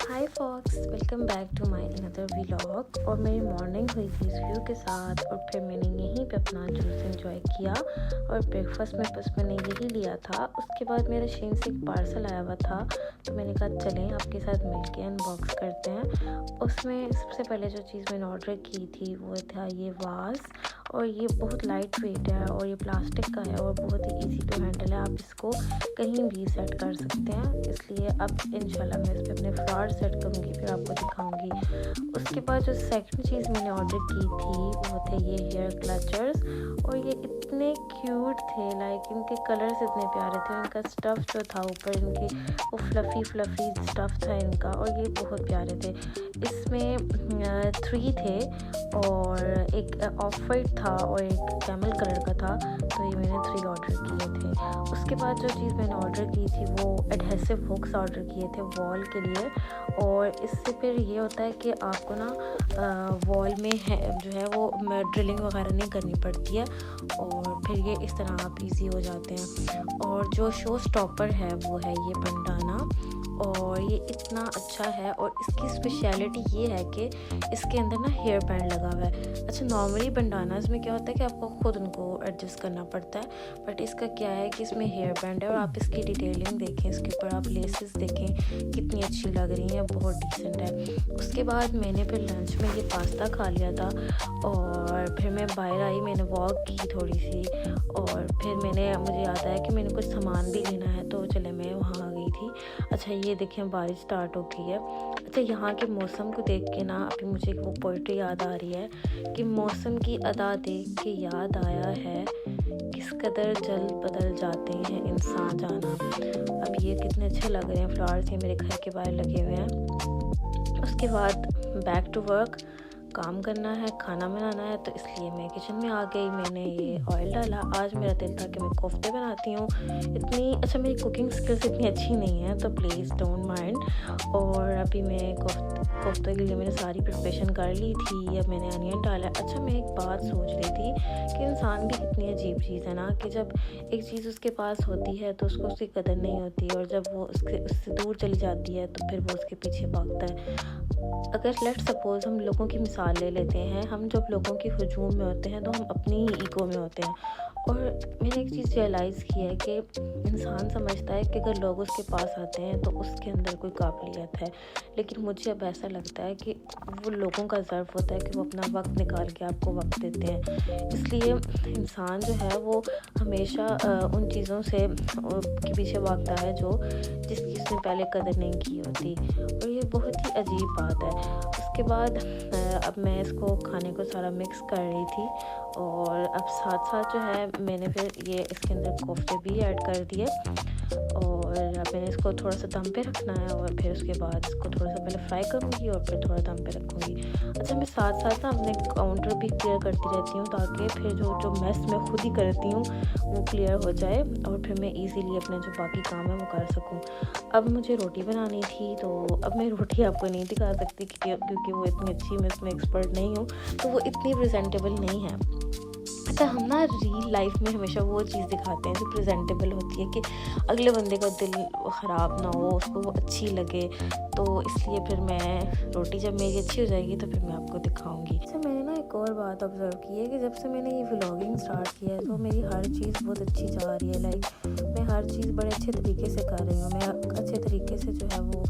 Hi folks, welcome back to my another vlog. और मेरी morning हुई थी इस व्यू के साथ और फिर मैंने यहीं पे अपना जूस एंजॉय किया और ब्रेकफास्ट में बस मैंने यही लिया था। उसके बाद मेरे शेन से एक पार्सल आया हुआ था, तो मैंने कहा चलें आपके साथ मिलके अनबॉक्स करते हैं। उसमें सबसे पहले जो चीज़ मैंने ऑर्डर की थी वो था ये वास, और ये बहुत लाइट वेट है और ये प्लास्टिक का है और बहुत ही इजी टू हैंडल है। आप इसको कहीं भी सेट कर सकते हैं, इसलिए अब इंशाल्लाह मैं इस पर अपने फ्लावर सेट करूँगी, फिर आपको दिखाऊंगी। उसके बाद जो सेकंड चीज़ मैंने ऑर्डर की थी वो थे ये हेयर क्लचर्स, और ये इतने क्यूट थे। लाइक इनके कलर्स इतने प्यारे थे, इनका स्टफ़ जो था ऊपर इनकी वो फ्लफ़ी स्टफ़ था इनका, और ये बहुत प्यारे थे। इसमें 3 थे और एक ऑफ वाइट था और एक कैमल कलर का था, तो ये मैंने 3 ऑर्डर किए थे। उसके बाद जो चीज़ मैंने ऑर्डर की थी वो एडहेसिव हुक्स ऑर्डर किए थे वॉल के लिए, और इससे फिर ये होता है कि आपको ना वॉल में है जो है वो ड्रिलिंग वगैरह नहीं करनी पड़ती है, और फिर ये इस तरह आप इजी हो जाते हैं। और जो शो स्टॉपर है वो है ये बंडाना, और ये इतना अच्छा है। और इसकी स्पेशलिटी ये है कि इसके अंदर ना हेयर बैंड लगा हुआ है। अच्छा, नॉर्मली बंडानास में क्या होता है कि आपको खुद उनको एडजस्ट करना पड़ता है, बट इसका क्या है कि इसमें हेयर बैंड है। और आप इसकी डिटेलिंग देखें, इसके ऊपर आप लेसेस देखें कितनी अच्छी लग रही हैं, बहुत डिसेंट है। उसके बाद मैंने फिर लंच में ये पास्ता खा लिया था, और फिर मैं बाहर आई, मैंने वॉक की थोड़ी सी, और फिर मुझे याद आया कि मैंने कुछ सामान भी लेना है, तो चले मैं वहाँ आ गई थी। अच्छा, ये देखें बारिश स्टार्ट हो गई है। अच्छा, यहाँ के मौसम को देख के ना अभी मुझे वो पोइट्री याद आ रही है कि मौसम की अदा देख के याद आया है किस कदर जल बदल जाते हैं इंसान जाना। अब ये कितने अच्छे लग रहे हैं फ्लावर्स, ये मेरे घर के बाहर लगे हुए हैं। उसके बाद बैक टू वर्क, काम करना है, खाना बनाना है, तो इसलिए मैं किचन में आ गई। मैंने ये ऑयल डाला। आज मेरा दिल था कि मैं कोफ्ते बनाती हूँ। मेरी कुकिंग स्किल्स इतनी अच्छी नहीं है, तो प्लीज़ डोंट माइंड। और अभी मैं कोफ्ते के लिए मैंने सारी प्रिपरेशन कर ली थी। अब मैंने अनियन डाला। अच्छा, मैं एक बात सोच रही थी कि इंसान भी कितनी अजीब चीज़ है ना, कि जब एक चीज़ उसके पास होती है तो उसको उसकी कदर नहीं होती, और जब वो उससे दूर चली जाती है तो फिर वो उसके पीछे भागता है। अगर लेट सपोज़ हम लोगों की मिसाल ले लेते हैं, हम जब लोगों की हुजूम में होते हैं तो हम अपनी ही ईगो में होते हैं। और मैंने एक चीज़ रियलाइज़ की है कि इंसान समझता है कि अगर लोग उसके पास आते हैं तो उसके अंदर कोई काबिलियत है, लेकिन मुझे अब ऐसा लगता है कि वो लोगों का ज़र्व होता है कि वो अपना वक्त निकाल के आपको वक्त देते हैं। इसलिए इंसान जो है वो हमेशा उन चीज़ों से के पीछे भागता है जो जिसकी उसने पहले कदर नहीं की होती, और ये बहुत ही अजीब बात है। उसके बाद अब मैं इसको खाने को सारा मिक्स कर रही थी, और अब साथ साथ जो है मैंने फिर ये इसके अंदर कोफ्ते भी ऐड कर दिए, और अब मैंने इसको थोड़ा सा दम पे रखना है, और फिर उसके बाद इसको थोड़ा सा पहले फ्राई करूँगी और फिर थोड़ा दम पे रखूँगी। अच्छा, मैं साथ साथ ना अपने काउंटर भी क्लियर करती रहती हूँ, ताकि फिर जो मेस मैं खुद ही करती हूँ वो क्लियर हो जाए, और फिर मैं इजीली अपने जो बाकी काम है वो कर सकूँ। अब मुझे रोटी बनानी थी, तो अब मैं रोटी आपको नहीं दिखा सकती क्योंकि वो इतनी अच्छी, मैं इसमें एक्सपर्ट नहीं हूँ, तो वो इतनी प्रेजेंटेबल नहीं है। अच्छा, हम ना रियल लाइफ में हमेशा वो चीज़ दिखाते हैं जो प्रेजेंटेबल होती है, कि अगले बंदे का दिल ख़राब ना हो, उसको वो अच्छी लगे। तो इसलिए फिर मैं रोटी जब मेरी अच्छी हो जाएगी तो फिर मैं आपको दिखाऊंगी। अच्छा, मैंने ना एक और बात ऑब्ज़र्व की है कि जब से मैंने ये व्लॉगिंग स्टार्ट किया है तो मेरी हर चीज़ बहुत अच्छी जा रही है। लाइक मैं हर चीज़ बड़े अच्छे तरीके से कर रही हूँ, मैं अच्छे तरीके से जो है वो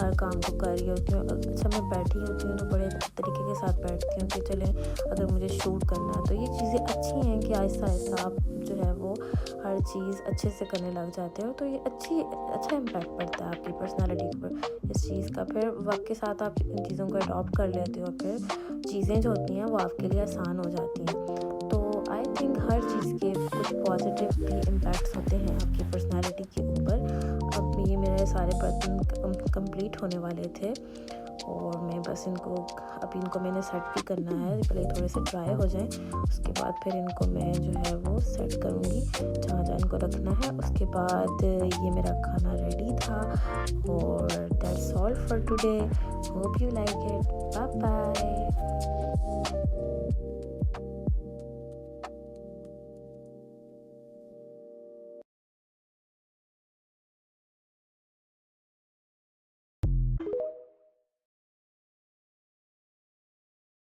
हर काम को कर रही होती हूँ। अच्छा, मैं बैठी होती हूँ तो बड़े तरीके के साथ बैठती हूँ कि चले अगर मुझे शूट करना है, तो ये चीज़ें अच्छी हैं कि आहिस्ता आहिस्ता आप जो है वो हर चीज़ अच्छे से करने लग जाते हो, तो ये अच्छा इम्पैक्ट पड़ता है आपकी पर्सनालिटी के ऊपर इस चीज़ का। फिर वक्त के साथ आप इन चीज़ों को अडॉप्ट कर लेते हो, फिर चीज़ें जो होती हैं वो आपके लिए आसान हो जाती हैं। तो आई थिंक हर चीज़ के कुछ पॉजिटिव भी इम्पैक्ट्स होते हैं आपकी पर्सनालिटी के ऊपर। अब ये मेरे सारे बर्तन कंप्लीट होने वाले थे, और मैं बस अभी इनको मैंने सेट भी करना है, पहले थोड़े से ड्राई हो जाएं, उसके बाद फिर इनको मैं जो है वो सेट करूँगी जहाँ जहाँ इनको रखना है। उसके बाद ये मेरा खाना रेडी था, और that's all for today. Hope you like it. Bye bye.